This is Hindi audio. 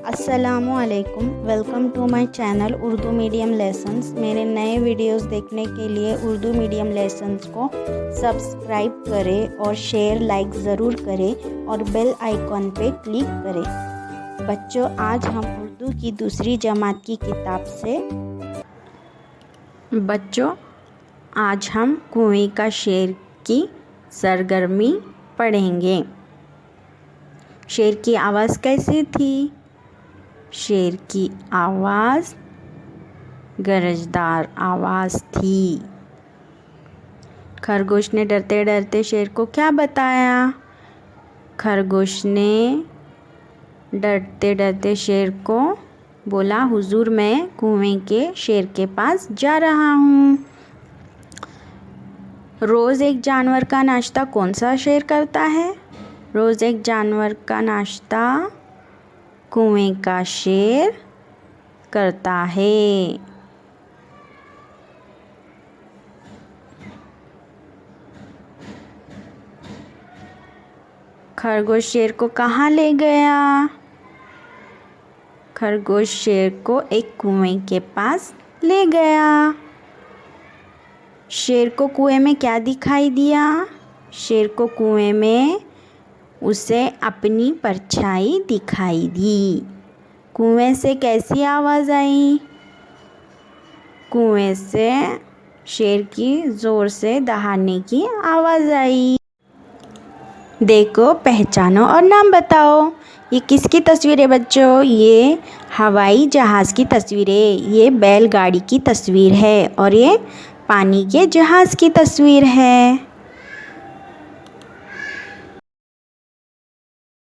अस्सलामुअलैकुम। Welcome to my channel Urdu medium lessons. मेरे नए वीडियोस देखने के लिए उर्दू मीडियम लेसन्स को सब्सक्राइब करें और शेयर लाइक ज़रूर करें और बेल आइकॉन पे क्लिक करें। बच्चों, आज हम उर्दू की दूसरी जमात की किताब से आज हम कुएं का शेर की सरगर्मी पढ़ेंगे। शेर की आवाज़ कैसी थी? शेर की आवाज़ गरजदार आवाज़ थी। खरगोश ने डरते डरते शेर को क्या बताया? खरगोश ने डरते डरते शेर को बोला, हुजूर, मैं कुएं के शेर के पास जा रहा हूँ। रोज़ एक जानवर का नाश्ता कौन सा शेर करता है? रोज़ एक जानवर का नाश्ता कुएं का शेर करता है। खरगोश शेर को कहाँ ले गया? खरगोश शेर को एक कुएं के पास ले गया। शेर को कुएं में क्या दिखाई दिया? शेर को कुएं में उसे अपनी परछाई दिखाई दी। कुएं से कैसी आवाज़ आई? कुएं से शेर की ज़ोर से दहाड़ने की आवाज़ आई। देखो, पहचानो और नाम बताओ। ये किसकी तस्वीर है बच्चों? ये हवाई जहाज़ की तस्वीर है, ये बैलगाड़ी की तस्वीर है और ये पानी के जहाज़ की तस्वीर है।